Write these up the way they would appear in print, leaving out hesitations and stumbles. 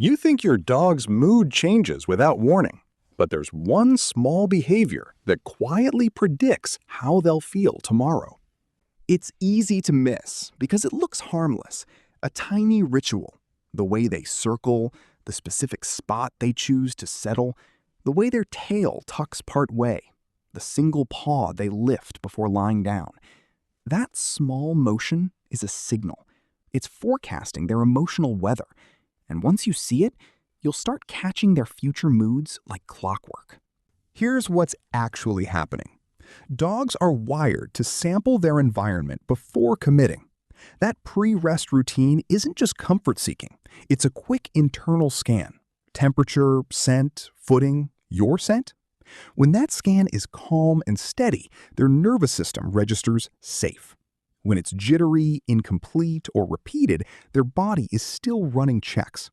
You think your dog's mood changes without warning, but there's one small behavior that quietly predicts how they'll feel tomorrow. It's easy to miss because it looks harmless. A tiny ritual, the way they circle, the specific spot they choose to settle, the way their tail tucks part way, the single paw they lift before lying down. That small motion is a signal. It's forecasting their emotional weather. And once you see it, you'll start catching their future moods like clockwork. Here's what's actually happening. Dogs are wired to sample their environment before committing. That pre-rest routine isn't just comfort-seeking. It's a quick internal scan. Temperature, scent, footing, your scent. When that scan is calm and steady, their nervous system registers safe. When it's jittery, incomplete, or repeated, their body is still running checks.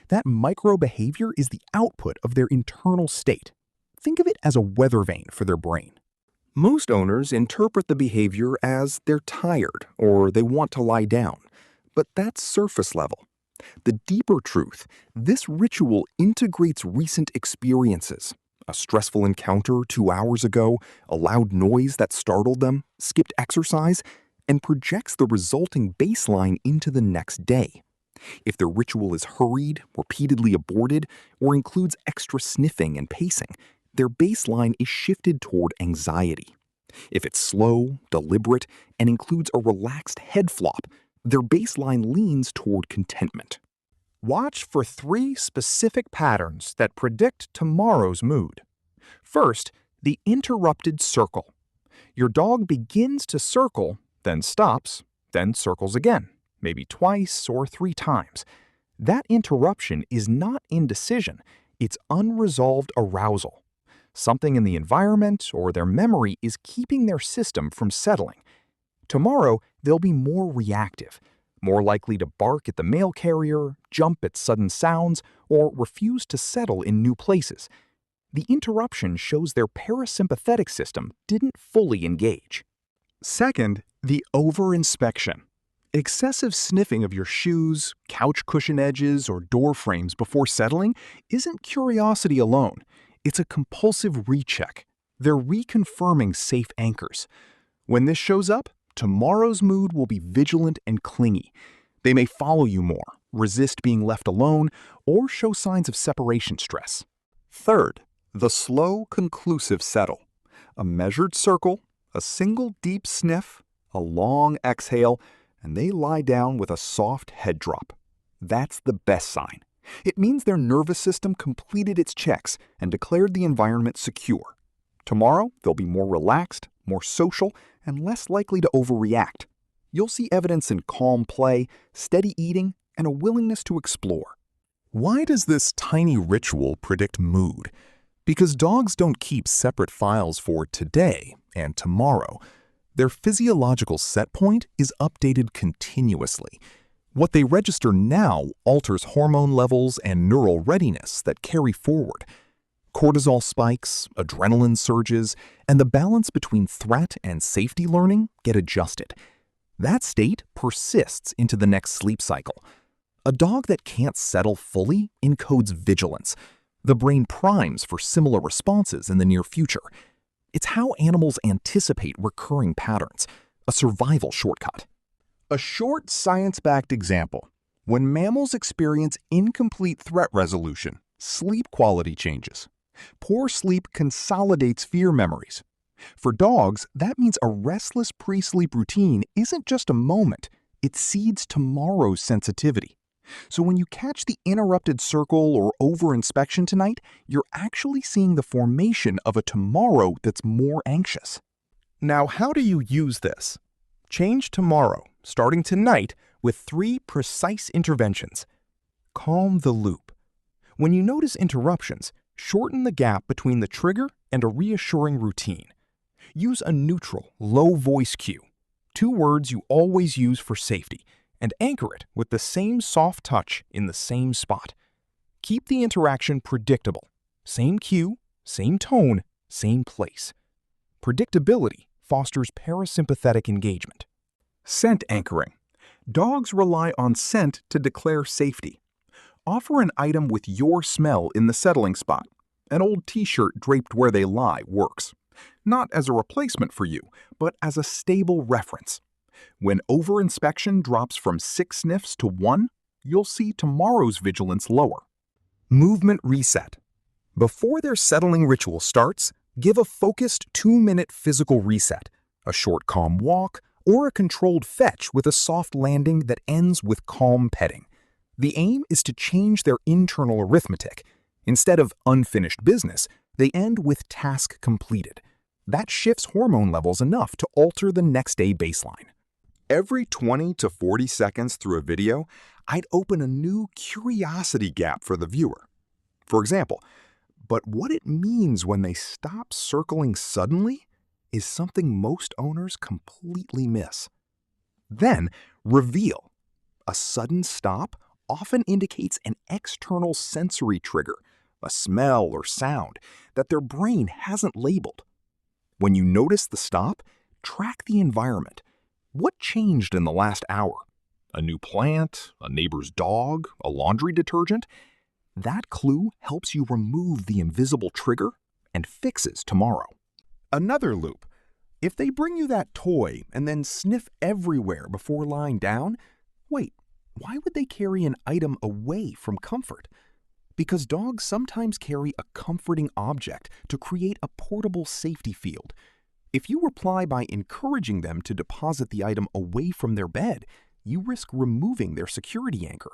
That micro-behavior is the output of their internal state. Think of it as a weather vane for their brain. Most owners interpret the behavior as they're tired or they want to lie down, but that's surface level. The deeper truth, this ritual integrates recent experiences. A stressful encounter 2 hours ago, a loud noise that startled them, skipped exercise, and projects the resulting baseline into the next day. If the ritual is hurried, repeatedly aborted, or includes extra sniffing and pacing, their baseline is shifted toward anxiety. If it's slow, deliberate, and includes a relaxed head flop, their baseline leans toward contentment. Watch for 3 specific patterns that predict tomorrow's mood. First, the interrupted circle. Your dog begins to circle, then stops, then circles again, maybe twice or 3 times. That interruption is not indecision, it's unresolved arousal. Something in the environment or their memory is keeping their system from settling. Tomorrow, they'll be more reactive, more likely to bark at the mail carrier, jump at sudden sounds, or refuse to settle in new places. The interruption shows their parasympathetic system didn't fully engage. Second, the over-inspection. Excessive sniffing of your shoes, couch cushion edges, or door frames before settling isn't curiosity alone. It's a compulsive recheck. They're reconfirming safe anchors. When this shows up, tomorrow's mood will be vigilant and clingy. They may follow you more, resist being left alone, or show signs of separation stress. Third, the slow, conclusive settle. A measured circle, a single deep sniff, a long exhale, and they lie down with a soft head drop. That's the best sign. It means their nervous system completed its checks and declared the environment secure. Tomorrow, they'll be more relaxed, more social, and less likely to overreact. You'll see evidence in calm play, steady eating, and a willingness to explore. Why does this tiny ritual predict mood? Because dogs don't keep separate files for today and tomorrow. Their physiological set point is updated continuously. What they register now alters hormone levels and neural readiness that carry forward. Cortisol spikes, adrenaline surges, and the balance between threat and safety learning get adjusted. That state persists into the next sleep cycle. A dog that can't settle fully encodes vigilance. The brain primes for similar responses in the near future. It's how animals anticipate recurring patterns, a survival shortcut. A short science-backed example. When mammals experience incomplete threat resolution, sleep quality changes. Poor sleep consolidates fear memories. For dogs, that means a restless pre-sleep routine isn't just a moment, it seeds tomorrow's sensitivity. So when you catch the interrupted circle or over-inspection tonight, you're actually seeing the formation of a tomorrow that's more anxious. Now, how do you use this? Change tomorrow, starting tonight, with 3 precise interventions. Calm the loop. When you notice interruptions, shorten the gap between the trigger and a reassuring routine. Use a neutral, low voice cue, 2 words you always use for safety, and anchor it with the same soft touch in the same spot. Keep the interaction predictable. Same cue, same tone, same place. Predictability fosters parasympathetic engagement. Scent anchoring. Dogs rely on scent to declare safety. Offer an item with your smell in the settling spot. An old t-shirt draped where they lie works. Not as a replacement for you, but as a stable reference. When over-inspection drops from 6 sniffs to 1, you'll see tomorrow's vigilance lower. Movement reset. Before their settling ritual starts, give a focused 2-minute physical reset, a short calm walk, or a controlled fetch with a soft landing that ends with calm petting. The aim is to change their internal arithmetic. Instead of unfinished business, they end with task completed. That shifts hormone levels enough to alter the next day baseline. Every 20 to 40 seconds through a video, I'd open a new curiosity gap for the viewer. For example, but what it means when they stop circling suddenly is something most owners completely miss. Then, reveal. A sudden stop often indicates an external sensory trigger, a smell or sound, that their brain hasn't labeled. When you notice the stop, track the environment. What changed in the last hour? A new plant, a neighbor's dog, a laundry detergent? That clue helps you remove the invisible trigger and fixes tomorrow. Another loop. If they bring you that toy and then sniff everywhere before lying down, wait, why would they carry an item away from comfort? Because dogs sometimes carry a comforting object to create a portable safety field. If you reply by encouraging them to deposit the item away from their bed, you risk removing their security anchor.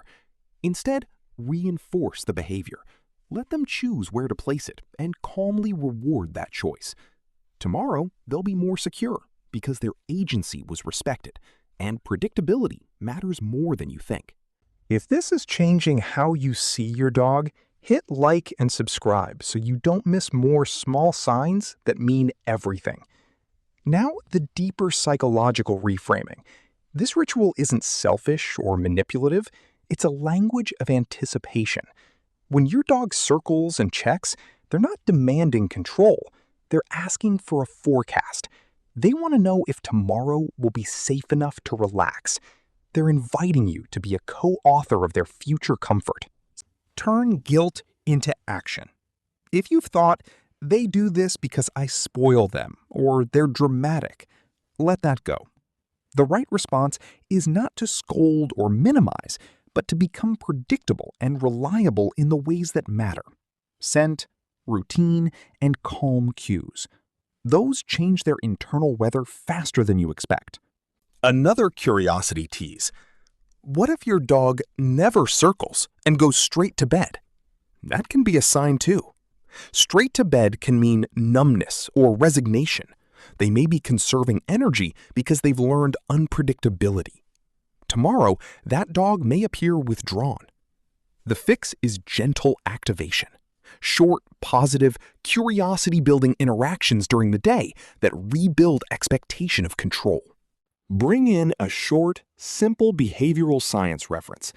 Instead, reinforce the behavior. Let them choose where to place it and calmly reward that choice. Tomorrow, they'll be more secure because their agency was respected, and predictability matters more than you think. If this is changing how you see your dog, hit like and subscribe so you don't miss more small signs that mean everything. Now, the deeper psychological reframing. This ritual isn't selfish or manipulative, it's a language of anticipation. When your dog circles and checks, they're not demanding control, they're asking for a forecast. They want to know if tomorrow will be safe enough to relax. They're inviting you to be a co-author of their future comfort. Turn guilt into action. If you've thought, they do this because I spoil them, or they're dramatic, let that go. The right response is not to scold or minimize, but to become predictable and reliable in the ways that matter. Scent, routine, and calm cues. Those change their internal weather faster than you expect. Another curiosity tease. What if your dog never circles and goes straight to bed? That can be a sign too. Straight to bed can mean numbness or resignation. They may be conserving energy because they've learned unpredictability. Tomorrow, that dog may appear withdrawn. The fix is gentle activation. Short, positive, curiosity-building interactions during the day that rebuild expectation of control. Bring in a short, simple behavioral science reference.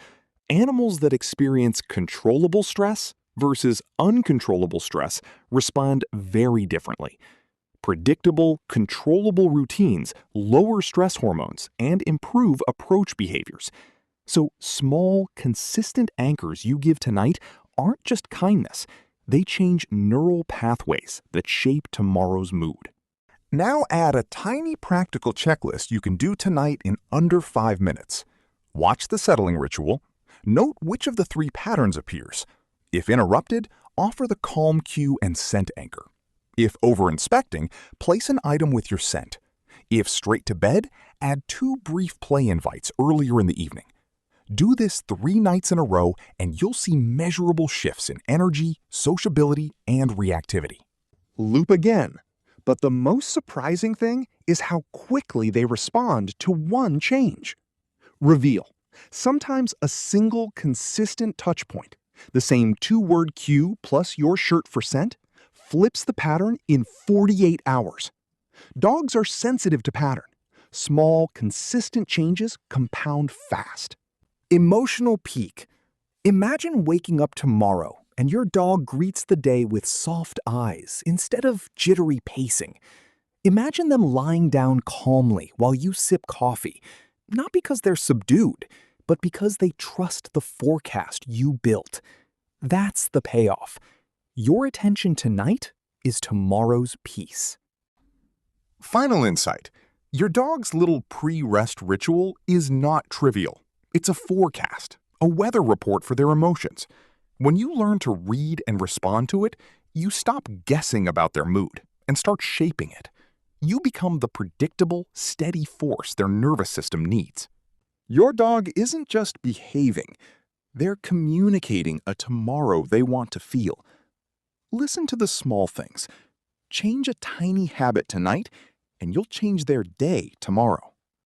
Animals that experience controllable stress versus uncontrollable stress respond very differently. Predictable, controllable routines lower stress hormones and improve approach behaviors. So small, consistent anchors you give tonight aren't just kindness. They change neural pathways that shape tomorrow's mood. Now add a tiny practical checklist you can do tonight in under 5 minutes. Watch the settling ritual. Note which of the 3 patterns appears. If interrupted, offer the calm cue and scent anchor. If over-inspecting, place an item with your scent. If straight to bed, add 2 brief play invites earlier in the evening. Do this 3 nights in a row and you'll see measurable shifts in energy, sociability, and reactivity. Loop again. But the most surprising thing is how quickly they respond to one change. Reveal. Sometimes a single consistent touch point, the same 2-word cue plus your shirt for scent, flips the pattern in 48 hours. Dogs are sensitive to pattern. Small, consistent changes compound fast. Emotional peak. Imagine waking up tomorrow and your dog greets the day with soft eyes instead of jittery pacing. Imagine them lying down calmly while you sip coffee, not because they're subdued, but because they trust the forecast you built. That's the payoff. Your attention tonight is tomorrow's peace. Final insight. Your dog's little pre-rest ritual is not trivial. It's a forecast, a weather report for their emotions. When you learn to read and respond to it, you stop guessing about their mood and start shaping it. You become the predictable, steady force their nervous system needs. Your dog isn't just behaving. They're communicating a tomorrow they want to feel. Listen to the small things. Change a tiny habit tonight, and you'll change their day tomorrow.